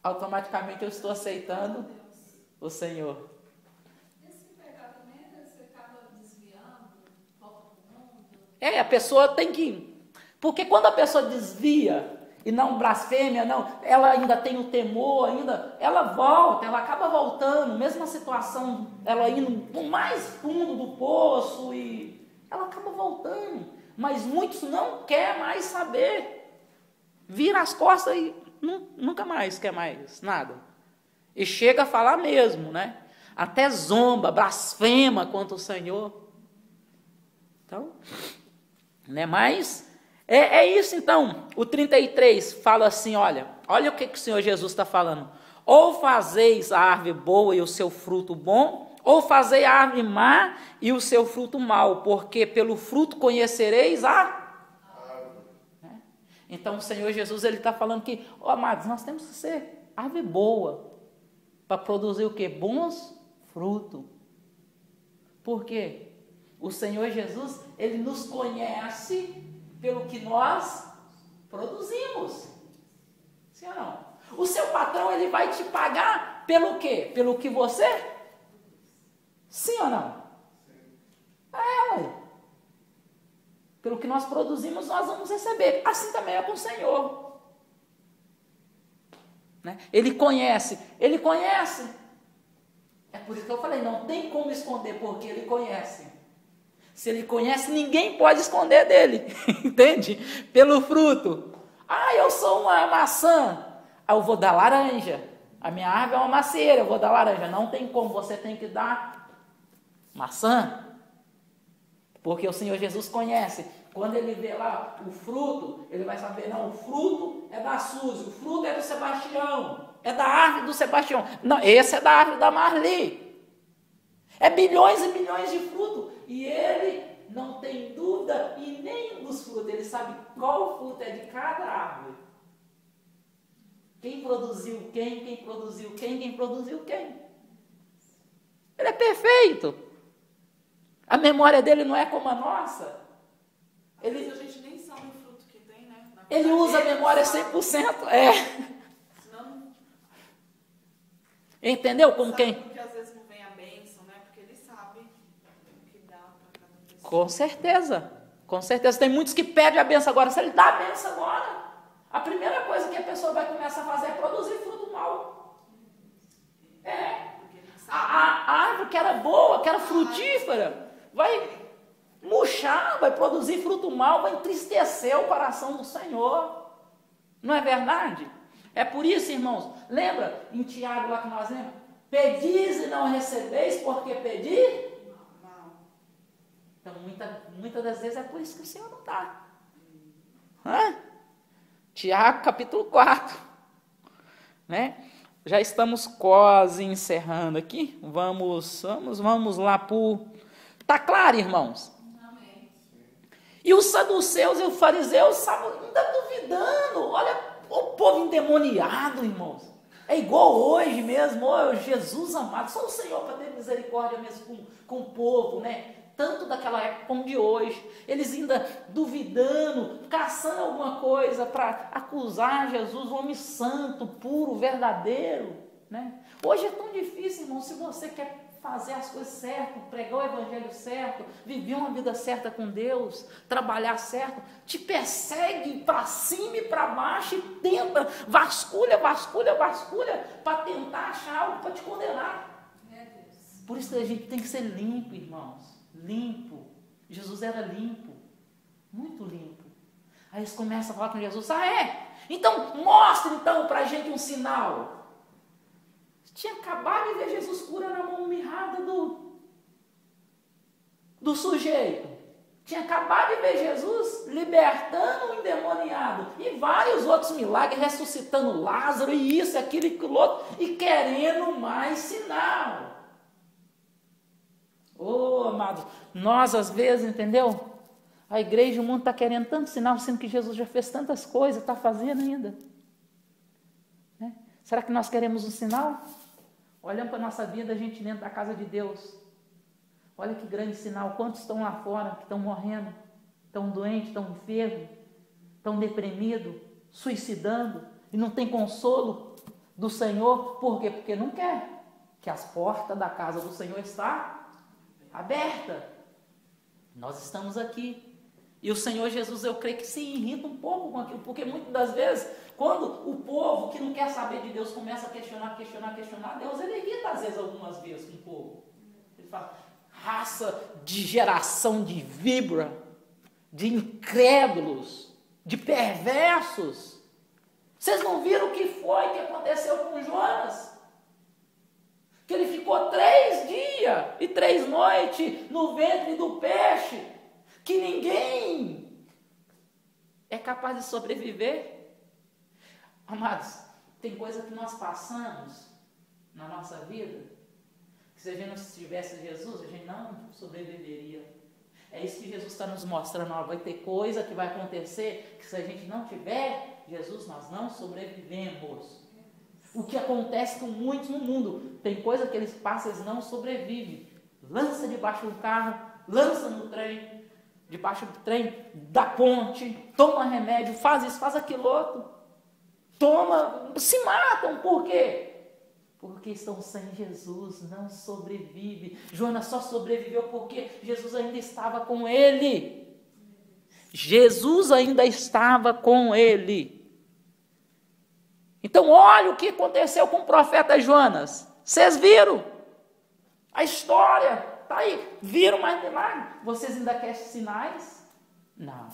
S1: automaticamente eu estou aceitando o Senhor.
S2: Esse pecado também, você acaba desviando, volta para o mundo.
S1: A pessoa tem que... Porque quando a pessoa desvia e não blasfêmia, não, ela ainda tem o temor, ainda, ela volta, ela acaba voltando, mesma situação, ela indo no mais fundo do poço e ela acaba voltando. Mas muitos não querem mais saber. Vira as costas e nunca mais quer mais nada. E chega a falar mesmo, né? Até zomba, blasfema contra o Senhor. Então, né? Mas é isso então. O 33 fala assim, olha o que o Senhor Jesus está falando. Ou fazeis a árvore boa e o seu fruto bom, ou fazei a árvore má e o seu fruto mau, porque pelo fruto conhecereis a... Então o Senhor Jesus ele está falando que, amados, nós temos que ser árvore boa, para produzir o quê? Bons frutos. Por quê? O Senhor Jesus, ele nos conhece pelo que nós produzimos. Sim ou não? O seu patrão, ele vai te pagar pelo quê? Pelo que você... Sim ou não? Ué. Pelo que nós produzimos, nós vamos receber. Assim também é com o Senhor. Né? Ele conhece. É por isso que eu falei, não tem como esconder, porque ele conhece. Se ele conhece, ninguém pode esconder dele. Entende? Pelo fruto. Eu sou uma maçã. Eu vou dar laranja. A minha árvore é uma macieira, eu vou dar laranja. Não tem como, você tem que dar maçã. Porque o Senhor Jesus conhece. Quando ele vê lá o fruto, ele vai saber, não, o fruto é da Suzy, o fruto é do Sebastião, é da árvore do Sebastião. Não, esse é da árvore da Marli. É bilhões e bilhões de frutos. E ele não tem dúvida em nenhum dos frutos. Ele sabe qual fruto é de cada árvore. Quem produziu quem produziu quem produziu quem. Ele é perfeito. A memória dele não é como a nossa.
S2: Às vezes a gente nem sabe o fruto que tem, né?
S1: Ele usa a memória 100%.
S2: Senão,
S1: entendeu? Como quem?
S2: porque às vezes não vem a bênção, né? Porque ele sabe o que dá para cada pessoa.
S1: Com certeza. Com certeza. Tem muitos que pedem a bênção agora. Se ele dá a bênção agora, a primeira coisa que a pessoa vai começar a fazer é produzir fruto mau. A árvore que era boa, que era frutífera, vai murchar, vai produzir fruto mau, vai entristecer o coração do Senhor. Não é verdade? É por isso, irmãos, lembra em Tiago lá que nós lemos? Pedis e não recebeis, porque pedir?
S2: Não.
S1: Então, muitas das vezes é por isso que o Senhor não dá. Tiago, capítulo 4. Né? Já estamos quase encerrando aqui. Vamos lá para o... Está claro, irmãos?
S2: Amém.
S1: E os saduceus e os fariseus estavam ainda duvidando. Olha, o povo endemoniado, irmãos. É igual hoje mesmo. Jesus amado, só o Senhor para ter misericórdia mesmo com o povo, né? Tanto daquela época como de hoje. Eles ainda duvidando, caçando alguma coisa para acusar Jesus, o homem santo, puro, verdadeiro, né? Hoje é tão difícil, irmão, se você quer fazer as coisas certas, pregar o evangelho certo, viver uma vida certa com Deus, trabalhar certo, te persegue para cima e para baixo e tenta, vasculha, para tentar achar algo para te condenar. Por isso que a gente tem que ser limpo, irmãos, limpo. Jesus era limpo, muito limpo. Aí eles começam a falar com Jesus, então mostra então para a gente um sinal. Tinha acabado de ver Jesus curando a mão mirrada do sujeito. Tinha acabado de ver Jesus libertando o endemoniado e vários outros milagres, ressuscitando Lázaro e isso, aquilo e aquilo outro, e querendo mais sinal. Oh, amados, nós às vezes, entendeu? A igreja, o mundo está querendo tanto sinal, sendo que Jesus já fez tantas coisas, está fazendo ainda. Né? Será que nós queremos um sinal? Olhando para a nossa vida, a gente dentro da casa de Deus. Olha que grande sinal, quantos estão lá fora, que estão morrendo, estão doentes, estão enfermos, estão deprimidos, suicidando, e não tem consolo do Senhor. Por quê? Porque não quer, que as portas da casa do Senhor estão abertas. Nós estamos aqui. E o Senhor Jesus, eu creio que se irrita um pouco com aquilo, porque muitas das vezes, quando o povo que não quer saber de Deus começa a questionar, Deus, ele irrita às vezes algumas vezes com o povo. Ele fala, raça de geração de víbora, de incrédulos, de perversos. Vocês não viram o que foi que aconteceu com Jonas? Que ele ficou 3 dias e 3 noites no ventre do peixe, que ninguém é capaz de sobreviver. Amados, tem coisa que nós passamos na nossa vida, que se a gente não tivesse Jesus, a gente não sobreviveria. É isso que Jesus está nos mostrando. Ó, vai ter coisa que vai acontecer, que se a gente não tiver Jesus, nós não sobrevivemos. O que acontece com muitos no mundo, tem coisa que eles passam, eles não sobrevivem. Lança debaixo do carro, lança no trem, debaixo do trem, da ponte, toma remédio, faz isso, faz aquilo outro, se matam. Por quê? Porque estão sem Jesus, não sobrevive. Jonas só sobreviveu porque Jesus ainda estava com ele. Jesus ainda estava com ele. Então olha o que aconteceu com o profeta Jonas. Vocês viram a história? Está aí, viram mais milagre? Vocês ainda querem sinais? Não.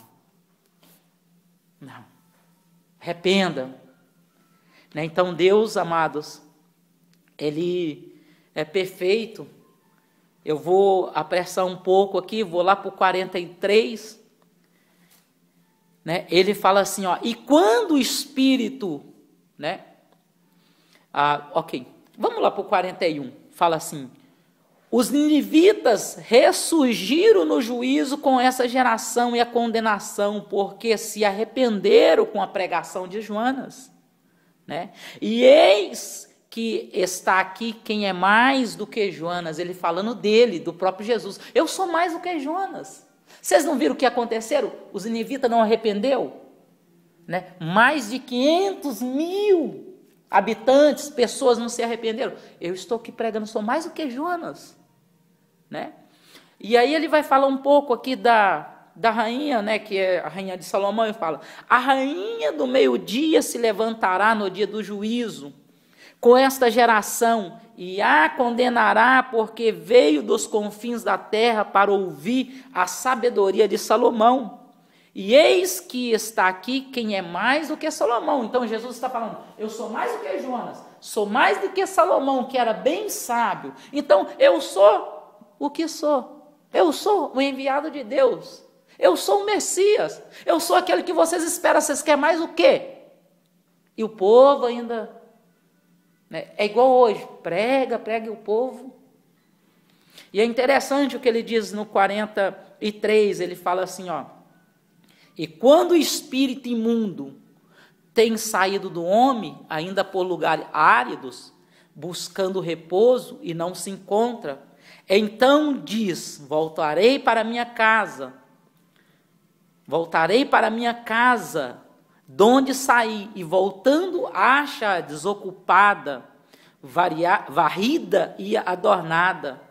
S1: Arrependa. Né? Então Deus, amados, Ele é perfeito. Eu vou apressar um pouco aqui, vou lá para o 43. Né? Ele fala assim, ó, e quando o Espírito, né? Ok, vamos lá para o 41. Fala assim, os ninivitas ressurgiram no juízo com essa geração e a condenação, porque se arrependeram com a pregação de Jonas, né? E eis que está aqui quem é mais do que Jonas, ele falando dele, do próprio Jesus. Eu sou mais do que Jonas. Vocês não viram o que aconteceram? Os ninivitas não arrependeu? Né? Mais de 500.000 habitantes, pessoas não se arrependeram. Eu estou aqui pregando, sou mais do que Jonas. Né? E aí ele vai falar um pouco aqui da rainha, né, que é a rainha de Salomão, e fala, a rainha do meio-dia se levantará no dia do juízo, com esta geração, e a condenará, porque veio dos confins da terra para ouvir a sabedoria de Salomão. E eis que está aqui quem é mais do que Salomão. Então Jesus está falando, eu sou mais do que Jonas, sou mais do que Salomão, que era bem sábio. Então eu sou o que sou. Eu sou o enviado de Deus. Eu sou o Messias. Eu sou aquele que vocês esperam. Vocês querem mais o quê? E o povo ainda, né, é igual hoje, prega o povo. E é interessante o que ele diz no 43, ele fala assim, ó, e quando o espírito imundo tem saído do homem, ainda por lugares áridos, buscando repouso e não se encontra, então diz, voltarei para minha casa, donde saí, e voltando acha desocupada, varrida e adornada.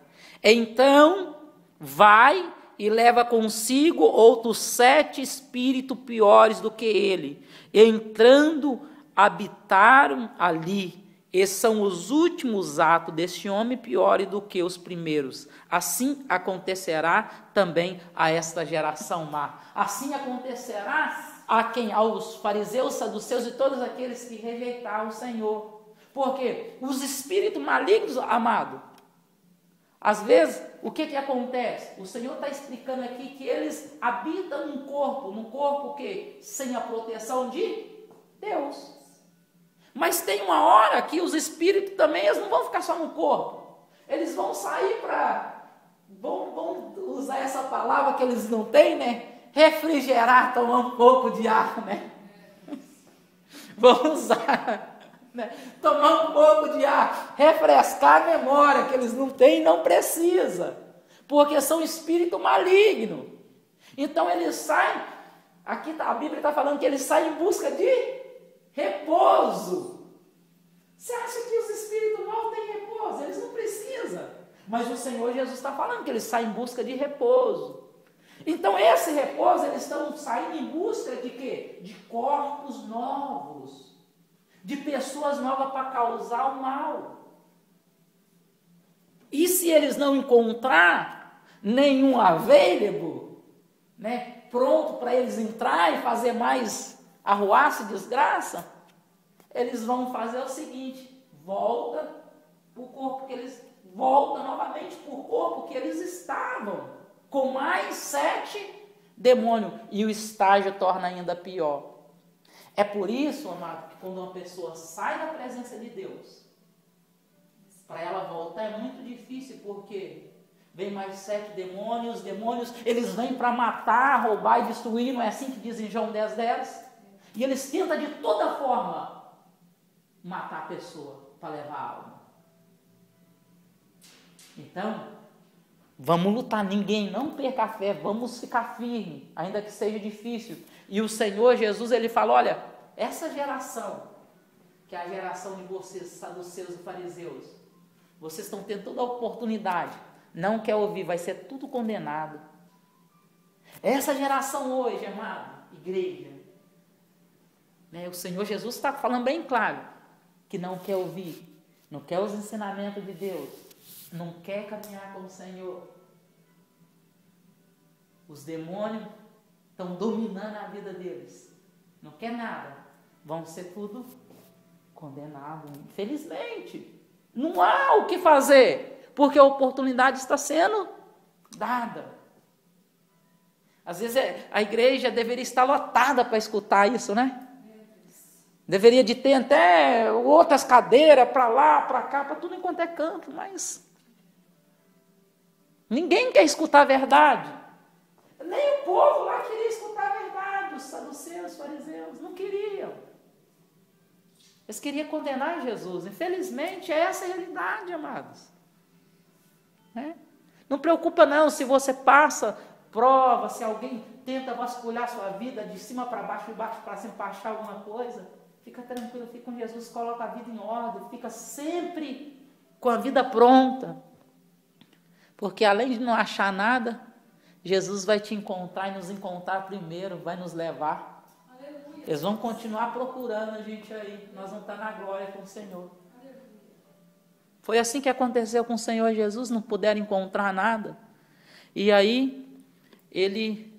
S1: Então vai e leva consigo outros 7 espíritos piores do que ele, e entrando habitaram ali. Esses são os últimos atos deste homem, piores do que os primeiros. Assim acontecerá também a esta geração má. Assim acontecerá a quem? Aos fariseus, saduceus e todos aqueles que rejeitaram o Senhor. Porque os espíritos malignos, amado, Às vezes, o que acontece? O Senhor está explicando aqui que eles habitam num corpo que sem a proteção de Deus. Mas tem uma hora que os espíritos também, eles não vão ficar só no corpo. Eles vão sair vão usar essa palavra que eles não têm, né? Refrigerar, tomar um pouco de ar, né? Vão usar, né? Tomar um pouco de ar, refrescar a memória que eles não têm e não precisa, porque são espírito maligno. Então eles saem, aqui a Bíblia está falando que eles saem em busca de repouso. Você acha que os espíritos mal têm repouso? Eles não precisam. Mas o Senhor Jesus está falando que eles saem em busca de repouso. Então esse repouso, eles estão saindo em busca de quê? De corpos novos, de pessoas novas para causar o mal. E se eles não encontrar nenhum available, né, pronto para eles entrar e fazer mais arruaça e desgraça, eles vão fazer o seguinte: volta para o corpo que eles voltam novamente para o corpo que eles estavam, com mais 7 demônios, e o estágio torna ainda pior. É por isso, amado, que quando uma pessoa sai da presença de Deus, para ela voltar é muito difícil, porque vem mais 7 demônios, os demônios, eles vêm para matar, roubar e destruir, não é assim que diz em João 10:10? E eles tentam de toda forma matar a pessoa para levar a alma. Então, vamos lutar, ninguém não perca a fé, vamos ficar firme, ainda que seja difícil. E o Senhor Jesus, ele fala: olha, essa geração, que é a geração de vocês, saduceus e fariseus, vocês estão tendo toda a oportunidade, não quer ouvir, vai ser tudo condenado. Essa geração hoje, amado, igreja, né, o Senhor Jesus está falando bem claro, que não quer ouvir, não quer os ensinamentos de Deus, não quer caminhar com o Senhor. Os demônios estão dominando a vida deles, não quer nada, vão ser tudo condenados, infelizmente. Não há o que fazer, porque a oportunidade está sendo dada. Às vezes a igreja deveria estar lotada para escutar isso, né? Deveria de ter até outras cadeiras para lá, para cá, para tudo enquanto é canto, mas ninguém quer escutar a verdade. Nem o povo lá queria escutar a verdade, os saduceus, os fariseus, não queriam. Eles queriam condenar Jesus. Infelizmente, é essa a realidade, amados. Não preocupa não se você passa prova, se alguém tenta vasculhar sua vida de cima para baixo, de baixo para cima, para achar alguma coisa. Fica tranquilo, fica com Jesus, coloca a vida em ordem, fica sempre com a vida pronta. Porque além de não achar nada, Jesus vai te encontrar e nos encontrar primeiro, vai nos levar. Aleluia. Eles vão continuar procurando a gente aí, nós vamos estar na glória com o Senhor. Aleluia. Foi assim que aconteceu com o Senhor Jesus, não puderam encontrar nada. E aí, ele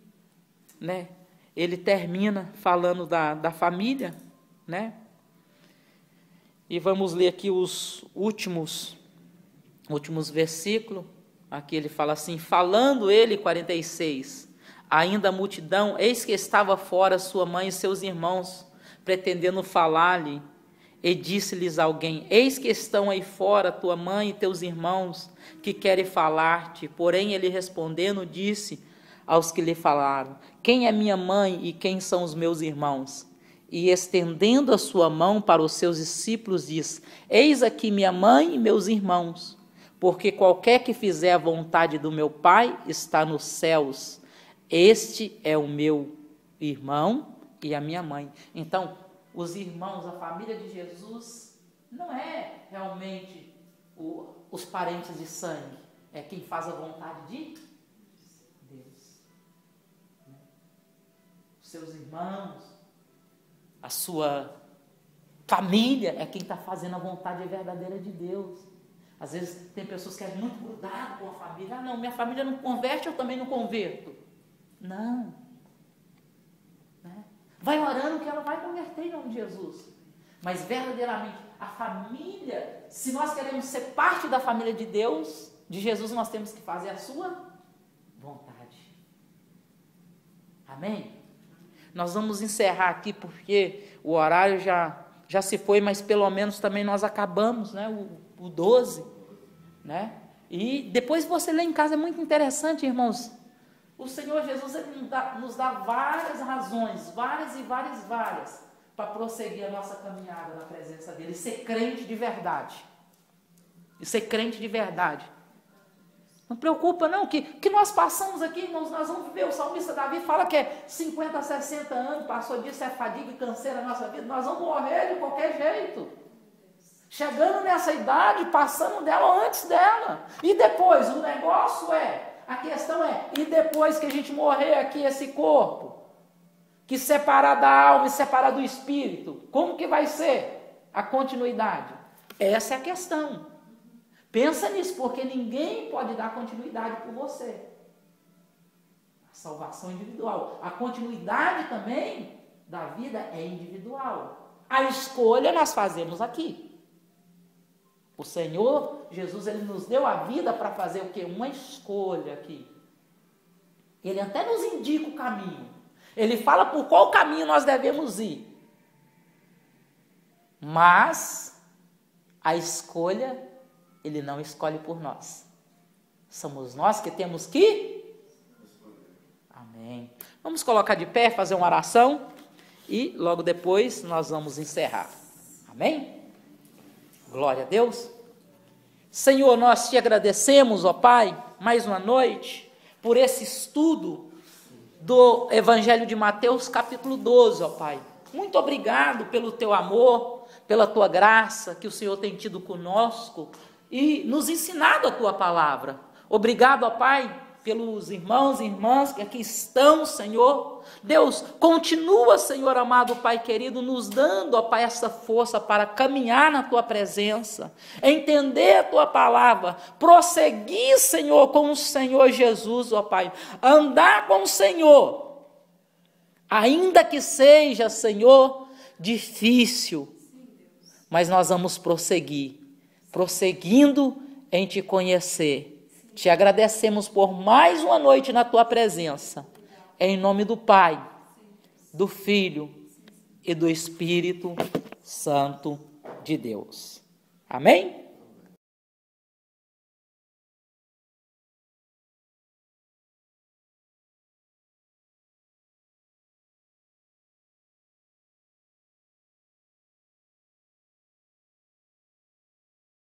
S1: termina falando da família, né? E vamos ler aqui os últimos versículos. Aqui ele fala assim: falando ele, 46, ainda a multidão, eis que estava fora sua mãe e seus irmãos, pretendendo falar-lhe, e disse-lhes alguém: eis que estão aí fora tua mãe e teus irmãos, que querem falar-te. Porém ele respondendo, disse aos que lhe falaram: quem é minha mãe e quem são os meus irmãos? E estendendo a sua mão para os seus discípulos, diz: eis aqui minha mãe e meus irmãos, porque qualquer que fizer a vontade do meu Pai está nos céus. Este é o meu irmão e a minha mãe. Então, os irmãos, a família de Jesus, não é realmente os parentes de sangue, é quem faz a vontade de Deus. Os seus irmãos, a sua família é quem está fazendo a vontade verdadeira de Deus. Às vezes tem pessoas que é muito grudado com a família. Ah, não, minha família não converte, eu também não converto. Não. Vai orando que ela vai converter em nome de Jesus. Mas verdadeiramente, a família, se nós queremos ser parte da família de Deus, De Jesus nós temos que fazer a sua vontade. Amém? Nós vamos encerrar aqui porque o horário já se foi, mas pelo menos também nós acabamos, né? O 12, né? E depois você lê em casa, é muito interessante, irmãos. O Senhor Jesus ele nos dá várias razões, várias, para prosseguir a nossa caminhada na presença dele, e ser crente de verdade. E ser crente de verdade. Não preocupa não, que nós passamos aqui, nós vamos viver, o salmista Davi fala que é 50, 60 anos, passou disso, é fadiga e canseira na nossa vida, nós vamos morrer de qualquer jeito. Chegando nessa idade, passando dela ou antes dela. E depois, o negócio a questão e depois que a gente morrer aqui, esse corpo, que separar da alma e separar do espírito, como que vai ser a continuidade? Essa é a questão. Pensa nisso, porque ninguém pode dar continuidade por você. A salvação é individual. A continuidade também da vida é individual. A escolha nós fazemos aqui. O Senhor Jesus, ele nos deu a vida para fazer o quê? Uma escolha aqui. Ele até nos indica o caminho. Ele fala por qual caminho nós devemos ir. Mas a escolha, ele não escolhe por nós. Somos nós que temos que... Amém. Vamos colocar de pé, fazer uma oração e logo depois nós vamos encerrar. Amém? Glória a Deus. Senhor, nós te agradecemos, ó Pai, mais uma noite, por esse estudo do Evangelho de Mateus, capítulo 12, ó Pai. Muito obrigado pelo teu amor, pela tua graça que o Senhor tem tido conosco e nos ensinado a tua palavra. Obrigado, ó Pai, pelos irmãos e irmãs que aqui estão, Senhor. Deus, continua, Senhor amado, Pai querido, nos dando, ó Pai, essa força para caminhar na tua presença, entender a tua palavra, prosseguir, Senhor, com o Senhor Jesus, ó Pai, andar com o Senhor, ainda que seja, Senhor, difícil, mas nós vamos prosseguir, prosseguindo em te conhecer. Te agradecemos por mais uma noite na tua presença, em nome do Pai, do Filho e do Espírito Santo de Deus. Amém?